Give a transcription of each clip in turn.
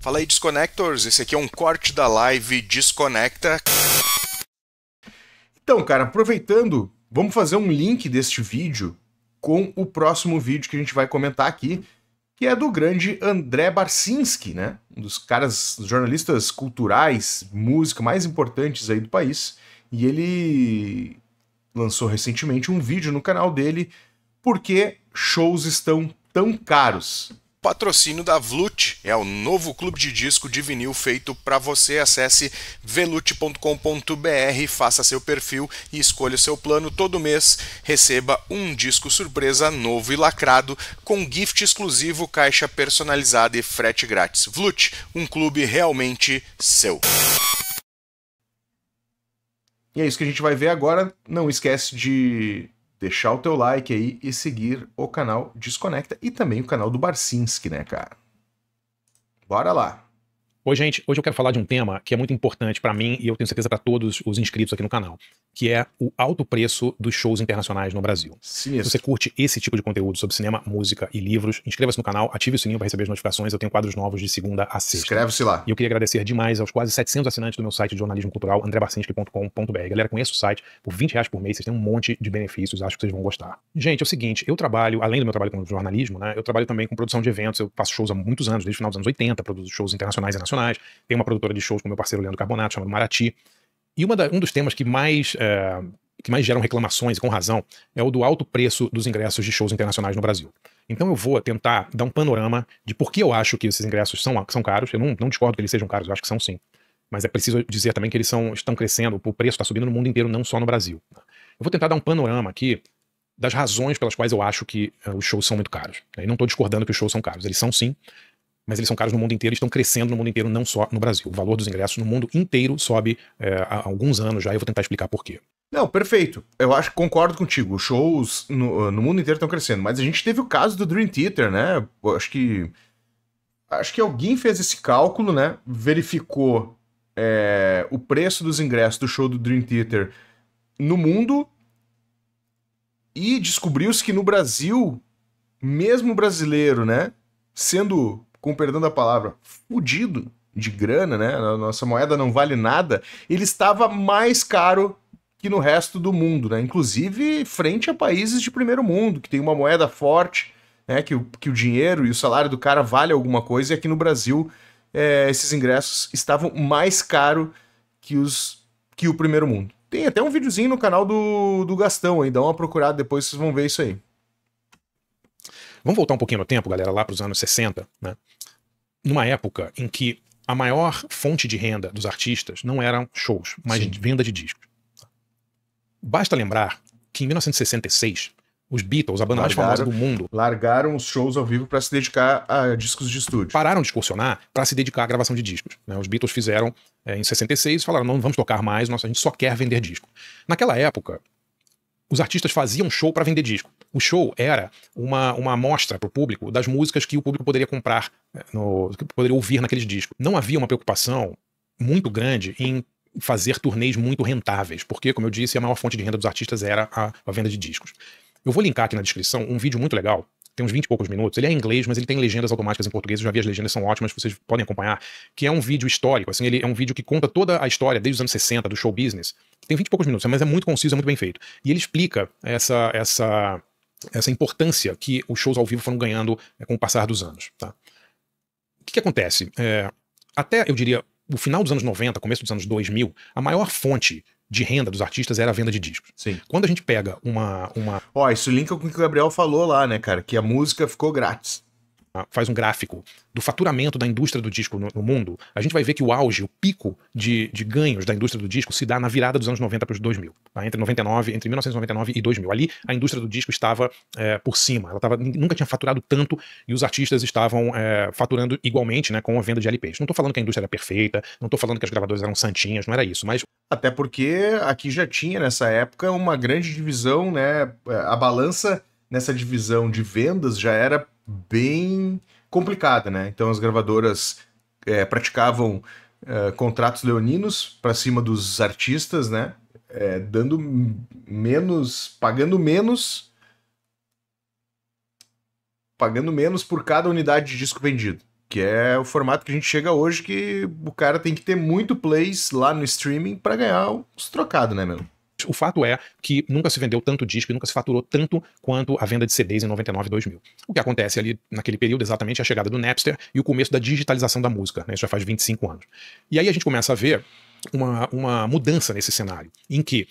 Fala aí, Disconnectors, esse aqui é um corte da live Desconecta. Então, cara, aproveitando, vamos fazer um link deste vídeo com o próximo vídeo que a gente vai comentar aqui, que é do grande André Barcinski, né? Um dos caras, dos jornalistas culturais, música mais importantes aí do país. E ele lançou recentemente um vídeo no canal dele, Por que shows estão tão caros? Patrocínio da Vlut, é o novo clube de disco de vinil feito para você. Acesse velut.com.br, faça seu perfil e escolha o seu plano. Todo mês receba um disco surpresa novo e lacrado com gift exclusivo, caixa personalizada e frete grátis. Vlut, um clube realmente seu. E é isso que a gente vai ver agora. Não esquece de deixar o teu like aí e seguir o canal Desconecta e também o canal do Barcinski, né, cara? Bora lá! Oi, gente. Hoje eu quero falar de um tema que é muito importante para mim e eu tenho certeza para todos os inscritos aqui no canal, que é o alto preço dos shows internacionais no Brasil. Sinistro. Se você curte esse tipo de conteúdo sobre cinema, música e livros, inscreva-se no canal, ative o sininho para receber as notificações. Eu tenho quadros novos de segunda a sexta. Inscreve-se lá. E eu queria agradecer demais aos quase 700 assinantes do meu site de jornalismo cultural, andrebarcinski.com.br. Galera, conheça o site por R$20 por mês, vocês têm um monte de benefícios, acho que vocês vão gostar. Gente, é o seguinte, eu trabalho, além do meu trabalho com jornalismo, né, eu trabalho também com produção de eventos, eu faço shows há muitos anos, desde o final dos anos 80, produzo shows internacionais e nacionais, tenho uma produtora de shows com meu parceiro Leandro Carbonato, chamado Marati. E um dos temas que mais geram reclamações, e com razão, é o do alto preço dos ingressos de shows internacionais no Brasil. Então eu vou tentar dar um panorama de por que eu acho que esses ingressos são caros. Eu não discordo que eles sejam caros, eu acho que são sim. Mas é preciso dizer também que eles estão crescendo, o preço está subindo no mundo inteiro, não só no Brasil. Eu vou tentar dar um panorama aqui das razões pelas quais eu acho que os shows são muito caros. E não estou discordando que os shows são caros, eles são sim, mas eles são caros no mundo inteiro e estão crescendo no mundo inteiro, não só no Brasil. O valor dos ingressos no mundo inteiro sobe há alguns anos já, e eu vou tentar explicar por quê. Não, perfeito. Eu acho que concordo contigo. Os shows no mundo inteiro estão crescendo. Mas a gente teve o caso do Dream Theater, né? Eu acho que alguém fez esse cálculo, né? Verificou o preço dos ingressos do show do Dream Theater no mundo e descobriu-se que no Brasil, mesmo brasileiro, né? Sendo, com perdão da palavra, fudido de grana, né? A nossa moeda não vale nada. Ele estava mais caro que no resto do mundo, né? Inclusive frente a países de primeiro mundo, que tem uma moeda forte, né? Que o dinheiro e o salário do cara vale alguma coisa, e aqui no Brasil esses ingressos estavam mais caros que o primeiro mundo. Tem até um videozinho no canal do Gastão aí, dá uma procurada depois, vocês vão ver isso aí. Vamos voltar um pouquinho no tempo, galera, lá para os anos 60, né? Numa época em que a maior fonte de renda dos artistas não eram shows, mas venda de discos. Basta lembrar que em 1966, os Beatles, a banda mais famosa do mundo, largaram os shows ao vivo para se dedicar a discos de estúdio. Pararam de excursionar para se dedicar à gravação de discos, né? Os Beatles fizeram em 66 e falaram, não vamos tocar mais, a gente só quer vender disco. Naquela época, os artistas faziam show para vender disco. O show era uma amostra para o público das músicas que o público poderia comprar, que poderia ouvir naqueles discos. Não havia uma preocupação muito grande em fazer turnês muito rentáveis, porque, como eu disse, a maior fonte de renda dos artistas era a venda de discos. Eu vou linkar aqui na descrição um vídeo muito legal, tem uns 20 e poucos minutos, ele é em inglês, mas ele tem legendas automáticas em português, eu já vi as legendas, são ótimas, vocês podem acompanhar, que é um vídeo histórico, assim, ele é um vídeo que conta toda a história desde os anos 60 do show business, tem 20 e poucos minutos, mas é muito conciso, é muito bem feito, e ele explica essa importância que os shows ao vivo foram ganhando com o passar dos anos. Tá? O que acontece? Até, eu diria, no final dos anos 90, começo dos anos 2000, a maior fonte de renda dos artistas era a venda de discos. Sim. Quando a gente pega uma... isso linka com o que o Gabriel falou lá, né, cara? Que a música ficou grátis. Faz um gráfico do faturamento da indústria do disco no mundo, a gente vai ver que o auge, o pico de ganhos da indústria do disco se dá na virada dos anos 90 para os 2000, tá? Entre 1999 e 2000. Ali a indústria do disco estava por cima, ela nunca tinha faturado tanto e os artistas estavam faturando igualmente, né, com a venda de LPs. Não estou falando que a indústria era perfeita, não estou falando que as gravadoras eram santinhas, não era isso, mas... Até porque aqui já tinha, nessa época, uma grande divisão, né? A balança nessa divisão de vendas já era bem complicada, né? Então as gravadoras praticavam contratos leoninos para cima dos artistas, né? Dando menos, pagando menos por cada unidade de disco vendido. Que é o formato que a gente chega hoje, que o cara tem que ter muito plays lá no streaming pra ganhar os trocados, né, meu? O fato é que nunca se vendeu tanto disco e nunca se faturou tanto quanto a venda de CDs em 99 e 2000. O que acontece ali naquele período exatamente é a chegada do Napster e o começo da digitalização da música, né? Isso já faz 25 anos. E aí a gente começa a ver uma mudança nesse cenário, em que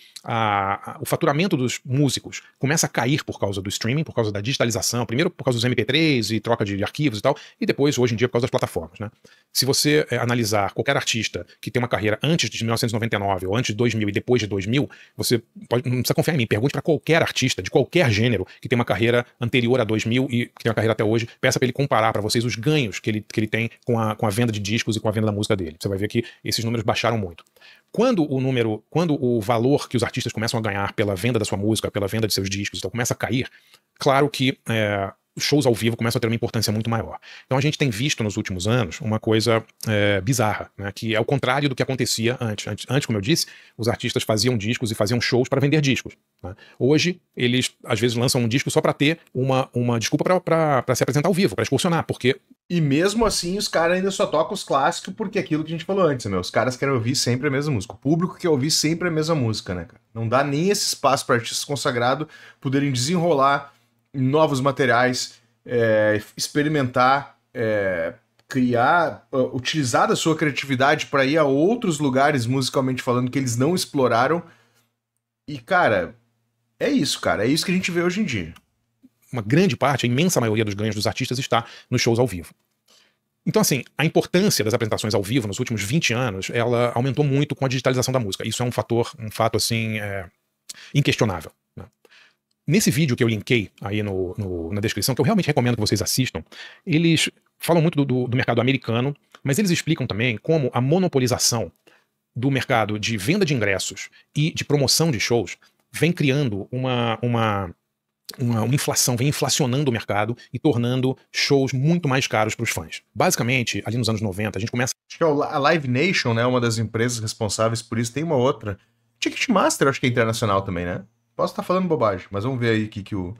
o faturamento dos músicos começa a cair por causa do streaming, por causa da digitalização, primeiro por causa dos MP3 e troca de arquivos e tal, e depois, hoje em dia, por causa das plataformas, né? Se você analisar qualquer artista que tem uma carreira antes de 1999 ou antes de 2000 e depois de 2000, você não precisa confiar em mim, pergunte para qualquer artista de qualquer gênero que tem uma carreira anterior a 2000 e que tem uma carreira até hoje, peça para ele comparar para vocês os ganhos que ele tem com a venda de discos e com a venda da música dele. Você vai ver que esses números baixaram muito. Quando o valor que os artistas começam a ganhar pela venda da sua música, pela venda de seus discos, então começa a cair, claro que shows ao vivo começam a ter uma importância muito maior. Então a gente tem visto nos últimos anos uma coisa bizarra, né, que é o contrário do que acontecia antes. Antes, como eu disse, os artistas faziam discos e faziam shows para vender discos, né? Hoje, eles às vezes lançam um disco só para ter uma desculpa para se apresentar ao vivo, para excursionar, porque... E mesmo assim, os caras ainda só tocam os clássicos porque é aquilo que a gente falou antes, meu. Os caras querem ouvir sempre a mesma música. O público quer ouvir sempre a mesma música, né, cara? Não dá nem esse espaço para artistas consagrados poderem desenrolar novos materiais, experimentar, criar, utilizar da sua criatividade para ir a outros lugares, musicalmente falando, que eles não exploraram. E, cara, é isso, cara. É isso que a gente vê hoje em dia. Uma grande parte, a imensa maioria dos ganhos dos artistas está nos shows ao vivo. Então, assim, a importância das apresentações ao vivo nos últimos 20 anos, ela aumentou muito com a digitalização da música. Isso é um fato, assim, inquestionável, né? Nesse vídeo que eu linkei aí na descrição, que eu realmente recomendo que vocês assistam, eles falam muito do mercado americano, mas eles explicam também como a monopolização do mercado de venda de ingressos e de promoção de shows vem criando uma inflação, vem inflacionando o mercado e tornando shows muito mais caros para os fãs. Basicamente, ali nos anos 90, a gente começa... Acho que a Live Nation, né, uma das empresas responsáveis por isso, tem uma outra. Ticketmaster, acho que é internacional também, né? Posso estar falando bobagem, mas vamos ver aí o que o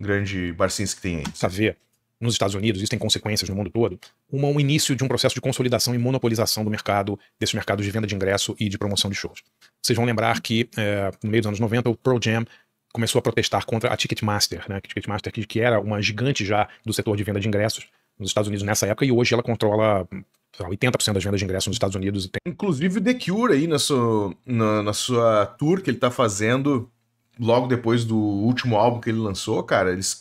grande Barcinski tem aí. A ver, nos Estados Unidos, isso tem consequências no mundo todo, um início de um processo de consolidação e monopolização do mercado, desses mercados de venda de ingresso e de promoção de shows. Vocês vão lembrar que, no meio dos anos 90, o Pearl Jam começou a protestar contra a Ticketmaster, né? Ticketmaster que era uma gigante já do setor de venda de ingressos nos Estados Unidos nessa época, e hoje ela controla 80% das vendas de ingressos nos Estados Unidos. Inclusive o The Cure aí na sua tour que ele tá fazendo logo depois do último álbum que ele lançou, cara, eles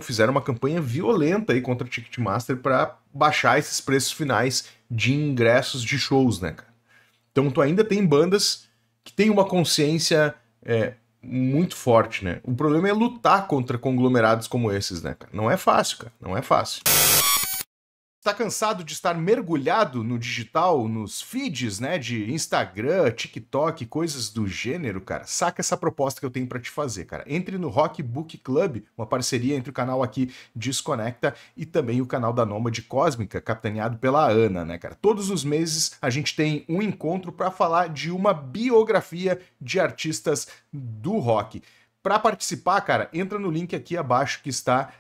fizeram uma campanha violenta aí contra a Ticketmaster para baixar esses preços finais de ingressos de shows, né, cara? Então tu ainda tem bandas que têm uma consciência muito forte, né? O problema é lutar contra conglomerados como esses, né, cara? Não é fácil, cara. Não é fácil. Tá cansado de estar mergulhado no digital, nos feeds, né, de Instagram, TikTok, coisas do gênero, cara? Saca essa proposta que eu tenho pra te fazer, cara. Entre no Rock Book Club, uma parceria entre o canal aqui Desconecta e também o canal da Nômade Cósmica, capitaneado pela Ana, né, cara? Todos os meses a gente tem um encontro pra falar de uma biografia de artistas do rock. Pra participar, cara, entra no link aqui abaixo que está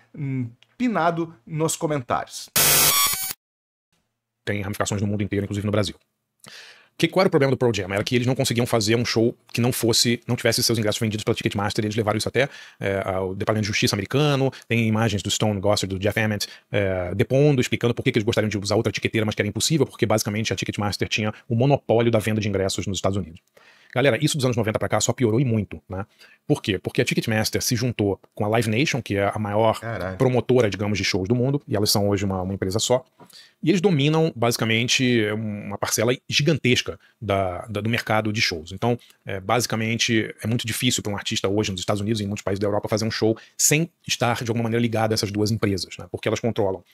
pinado nos comentários. Tem ramificações no mundo inteiro, inclusive no Brasil. Qual era o problema do Pearl Jam? Era que eles não conseguiam fazer um show que não tivesse seus ingressos vendidos pela Ticketmaster. Eles levaram isso até ao Departamento de Justiça americano. Tem imagens do Stone Gossard, do Jeff Ament, depondo, explicando por que eles gostariam de usar outra etiqueteira, mas que era impossível, porque basicamente a Ticketmaster tinha o monopólio da venda de ingressos nos Estados Unidos. Galera, isso dos anos 90 pra cá só piorou e muito, né? Por quê? Porque a Ticketmaster se juntou com a Live Nation, que é a maior promotora, digamos, de shows do mundo, e elas são hoje uma empresa só, e eles dominam, basicamente, uma parcela gigantesca do mercado de shows. Então, basicamente, é muito difícil para um artista hoje nos Estados Unidos e em muitos países da Europa fazer um show sem estar, de alguma maneira, ligado a essas duas empresas, né? Porque elas controlam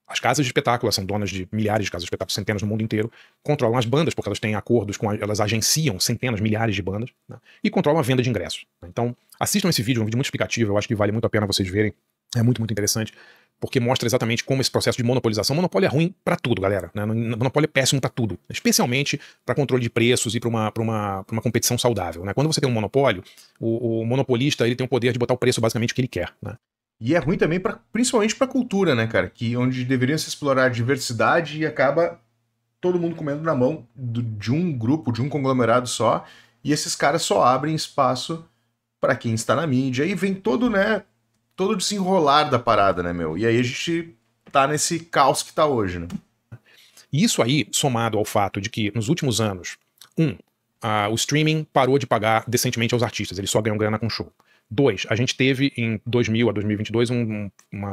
as casas de espetáculo, elas são donas de milhares de casas de espetáculo, centenas no mundo inteiro, controlam as bandas, porque elas têm acordos elas agenciam centenas, milhares de bandas, né? E controlam a venda de ingressos, né? Então, assistam esse vídeo, é um vídeo muito explicativo, eu acho que vale muito a pena vocês verem, é muito, muito interessante, porque mostra exatamente como esse processo de monopolização, monopólio é ruim pra tudo, galera, né? Monopólio é péssimo pra tudo, especialmente para controle de preços e para uma competição saudável, né? Quando você tem um monopólio, o monopolista ele tem o poder de botar o preço basicamente que ele quer, né? E é ruim também, principalmente pra cultura, né, cara? Que onde deveriam se explorar a diversidade e acaba todo mundo comendo na mão de um grupo, de um conglomerado só, e esses caras só abrem espaço pra quem está na mídia. E vem todo, né, todo desenrolar da parada, né, meu? E aí a gente tá nesse caos que tá hoje, né? E isso aí, somado ao fato de que nos últimos anos, o streaming parou de pagar decentemente aos artistas, eles só ganham grana com show. 2, a gente teve em 2000 a 2022 um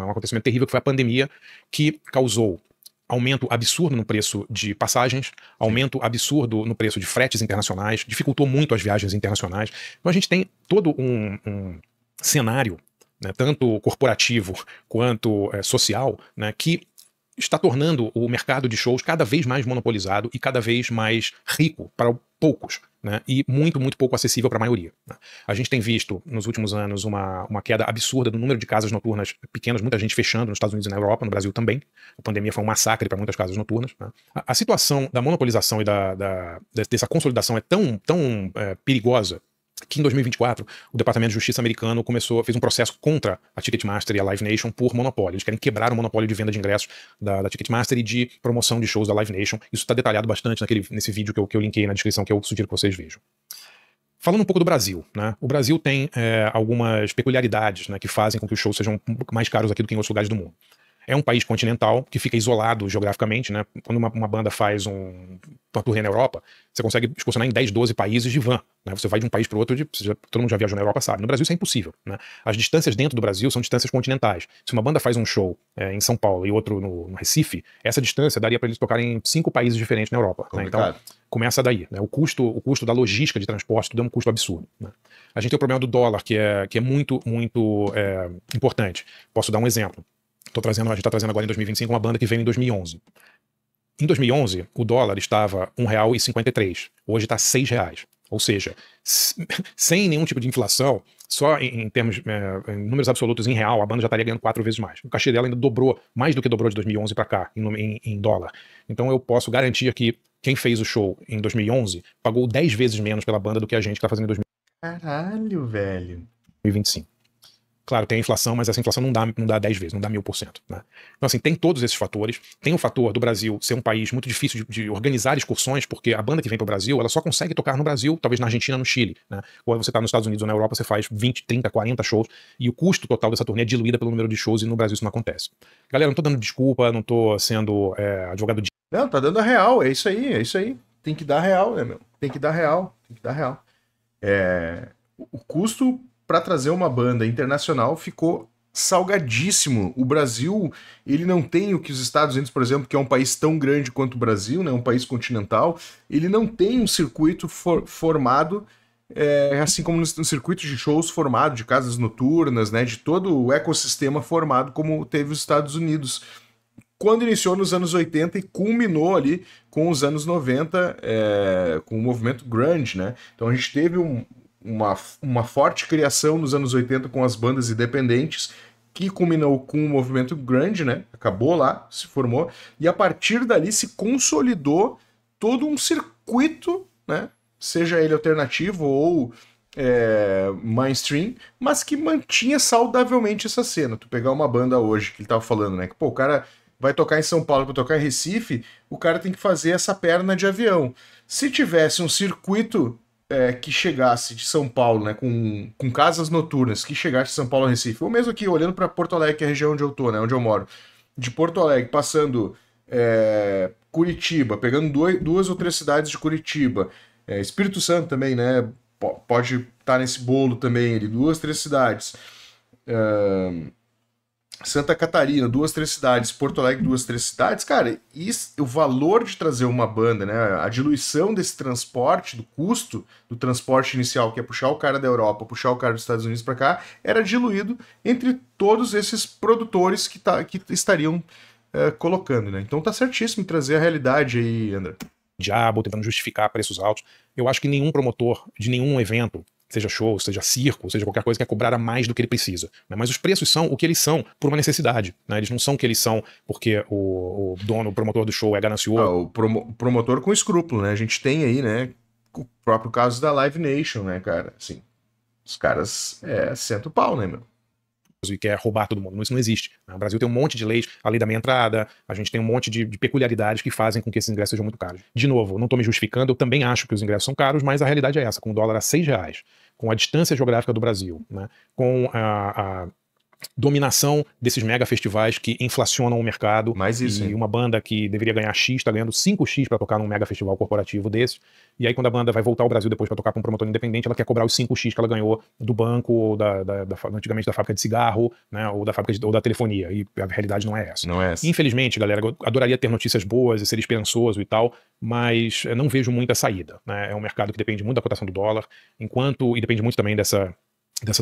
acontecimento terrível que foi a pandemia, que causou aumento absurdo no preço de passagens, aumento absurdo no preço de fretes internacionais, dificultou muito as viagens internacionais. Então a gente tem todo um cenário, né, tanto corporativo quanto social, né, que está tornando o mercado de shows cada vez mais monopolizado e cada vez mais rico para poucos, né? E muito, muito pouco acessível para a maioria, né? A gente tem visto nos últimos anos uma queda absurda do número de casas noturnas pequenas, muita gente fechando nos Estados Unidos e na Europa, no Brasil também. A pandemia foi um massacre para muitas casas noturnas, né? A situação da monopolização e dessa consolidação é tão perigosa que em 2024 o Departamento de Justiça americano fez um processo contra a Ticketmaster e a Live Nation por monopólio. Eles querem quebrar o monopólio de venda de ingressos da Ticketmaster e de promoção de shows da Live Nation. Isso está detalhado bastante nesse vídeo que eu linkei na descrição, que eu sugiro que vocês vejam. Falando um pouco do Brasil, né? O Brasil tem algumas peculiaridades, né, que fazem com que os shows sejam mais caros aqui do que em outros lugares do mundo. É um país continental que fica isolado geograficamente, né? Quando uma banda faz uma turnê na Europa, você consegue excursionar em 10, 12 países de van, né? Você vai de um país para o outro, todo mundo já viajou na Europa, sabe. No Brasil isso é impossível, né? As distâncias dentro do Brasil são distâncias continentais. Se uma banda faz um show em São Paulo e outro no Recife, essa distância daria para eles tocarem em 5 países diferentes na Europa, né? Então começa daí, né? O custo da logística de transporte, tudo é um custo absurdo, né? A gente tem o problema do dólar, que é muito, muito importante. Posso dar um exemplo. A gente está trazendo agora em 2025 uma banda que veio em 2011. Em 2011, o dólar estava R$ 1,53. Hoje está R$ 6. Ou seja, sem nenhum tipo de inflação, só em termos, em números absolutos em real, a banda já estaria ganhando 4 vezes mais. O cachê dela ainda dobrou, mais do que dobrou de 2011 para cá, em dólar. Então eu posso garantir que quem fez o show em 2011 pagou 10 vezes menos pela banda do que a gente que está fazendo em 2025. Caralho, velho. 2025. Claro, tem a inflação, mas essa inflação não dá 10 vezes, não dá 1000%, né? Então, assim, tem todos esses fatores. Tem o fator do Brasil ser um país muito difícil de organizar excursões, porque a banda que vem para o Brasil, ela só consegue tocar no Brasil, talvez na Argentina, no Chile, né? Quando você está nos Estados Unidos ou na Europa, você faz 20, 30, 40 shows, e o custo total dessa turnê é diluída pelo número de shows, e no Brasil isso não acontece. Galera, não tô dando desculpa, não tô sendo advogado de... Não, tá dando a real, é isso aí, é isso aí. Tem que dar real, né, meu? Tem que dar real, tem que dar real. O custo para trazer uma banda internacional ficou salgadíssimo. O Brasil, ele não tem o que os Estados Unidos, por exemplo, que é um país tão grande quanto o Brasil, né, um país continental, ele não tem um circuito formado, assim como um circuito de shows formado, de casas noturnas, né, de todo o ecossistema formado como teve os Estados Unidos. Quando iniciou nos anos 80 e culminou ali com os anos 90, com o movimento grunge, né? Então a gente teve uma forte criação nos anos 80 com as bandas independentes, que culminou com o movimento grunge, né? Acabou lá, se formou, e a partir dali se consolidou todo um circuito, né? Seja ele alternativo ou mainstream, mas que mantinha saudavelmente essa cena. Tu pegar uma banda hoje, que ele tava falando, né? Que, pô, o cara vai tocar em São Paulo, para tocar em Recife, o cara tem que fazer essa perna de avião. Se tivesse um circuito que chegasse de São Paulo, né, com casas noturnas, que chegasse de São Paulo a Recife, ou mesmo aqui, olhando para Porto Alegre, que é a região onde eu tô, né, onde eu moro, de Porto Alegre, passando Curitiba, pegando 2 ou 3 cidades de Curitiba, Espírito Santo também, né, pode estar nesse bolo também, 2, 3 cidades, Santa Catarina, 2, 3 cidades, Porto Alegre, 2, 3 cidades, cara, o valor de trazer uma banda, né, a diluição desse transporte, do custo do transporte inicial, que é puxar o cara da Europa, puxar o cara dos Estados Unidos para cá, era diluído entre todos esses produtores que estariam colocando, né, então tá certíssimo trazer a realidade aí, André. Diabo, tentando justificar preços altos. Eu acho que nenhum promotor de nenhum evento, seja show, seja circo, seja qualquer coisa, quer cobrar a mais do que ele precisa, né? Mas os preços são o que eles são por uma necessidade, né? Eles não são o que eles são porque o dono, o promotor do show é ganancioso. O promotor com escrúpulo, né? A gente tem aí, né, o próprio caso da Live Nation, né, cara? Assim, os caras sentam o pau, né, meu? e quer roubar todo mundo. Isso não existe. Né? O Brasil tem um monte de leis, a lei da meia entrada, a gente tem um monte de peculiaridades que fazem com que esses ingressos sejam muito caros. De novo, não estou me justificando, eu também acho que os ingressos são caros, mas a realidade é essa, com o dólar a R$6, com a distância geográfica do Brasil, né? Com a dominação desses mega festivais que inflacionam o mercado. Mais isso, e hein? uma banda que deveria ganhar X está ganhando 5X para tocar num mega festival corporativo desse. E aí quando a banda vai voltar ao Brasil depois para tocar com um promotor independente, ela quer cobrar os 5X que ela ganhou do banco, ou antigamente da fábrica de cigarro, né, ou da telefonia. E a realidade não é essa. Não é essa. Infelizmente, galera, eu adoraria ter notícias boas e ser esperançoso e tal, mas eu não vejo muita saída. Né? É um mercado que depende muito da cotação do dólar, e depende muito também dessa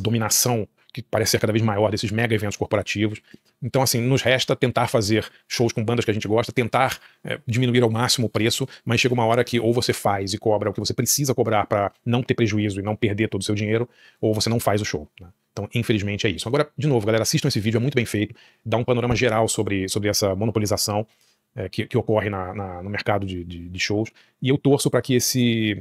dominação que parece ser cada vez maior desses mega eventos corporativos. Então, assim, nos resta tentar fazer shows com bandas que a gente gosta, tentar diminuir ao máximo o preço, mas chega uma hora que ou você faz e cobra o que você precisa cobrar para não ter prejuízo e não perder todo o seu dinheiro, ou você não faz o show. Né? Então, infelizmente, é isso. Agora, de novo, galera, assistam esse vídeo, é muito bem feito, dá um panorama geral sobre essa monopolização que ocorre no mercado de shows, e eu torço para que esse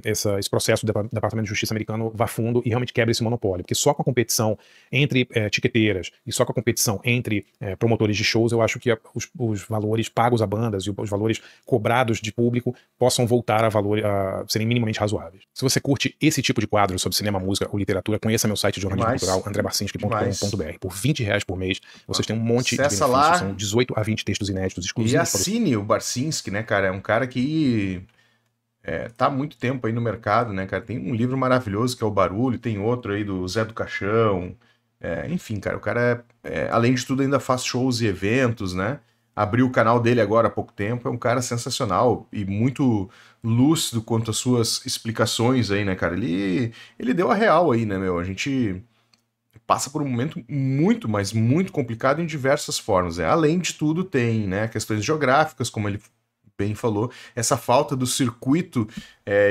processo do Departamento de Justiça americano vá fundo e realmente quebre esse monopólio, porque só com a competição entre tiqueteiras e só com a competição entre promotores de shows, eu acho que os valores pagos a bandas e os valores cobrados de público possam voltar a serem minimamente razoáveis. Se você curte esse tipo de quadro sobre cinema, música ou literatura, conheça meu site de jornalismo cultural, andrebarcinski.com.br. Por R$20 por mês, vocês têm um monte de benefícios, lá, são 18 a 20 textos inéditos exclusivos. E assine o Barcinski, né, cara? É um cara que tá há muito tempo aí no mercado, né, cara? Tem um livro maravilhoso que é O Barulho, tem outro aí do Zé do Caixão. Enfim, cara, o cara, além de tudo, ainda faz shows e eventos, né? Abriu o canal dele agora há pouco tempo. É um cara sensacional e muito lúcido quanto às suas explicações aí, né, cara? Ele deu a real aí, né, meu? A gente passa por um momento muito, mas muito complicado em diversas formas. Além de tudo, tem, né, questões geográficas, como ele bem falou, essa falta do circuito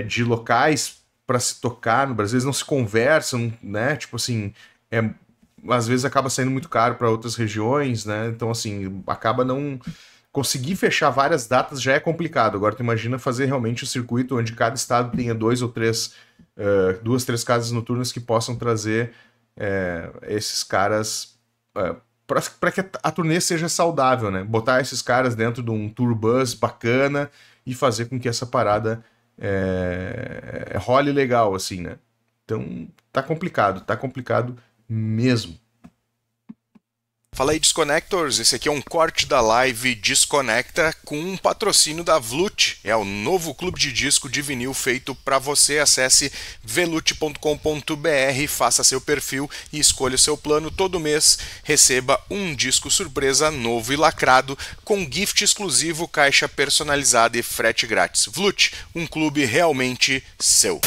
de locais para se tocar no Brasil, eles não se conversam, né? Tipo assim, às vezes acaba saindo muito caro para outras regiões, né? Então, assim, acaba não conseguir fechar várias datas já é complicado. Agora, tu imagina fazer realmente o circuito onde cada estado tenha duas, três casas noturnas que possam trazer esses caras para que a turnê seja saudável, né? Botar esses caras dentro de um tour bus bacana e fazer com que essa parada role legal, assim, né? Então, tá complicado mesmo. Fala aí, Disconnectors, esse aqui é um corte da live Desconecta com um patrocínio da Vlut. É o novo clube de disco de vinil feito para você. Acesse velut.com.br, faça seu perfil e escolha o seu plano. Todo mês receba um disco surpresa novo e lacrado com gift exclusivo, caixa personalizada e frete grátis. Vlut, um clube realmente seu.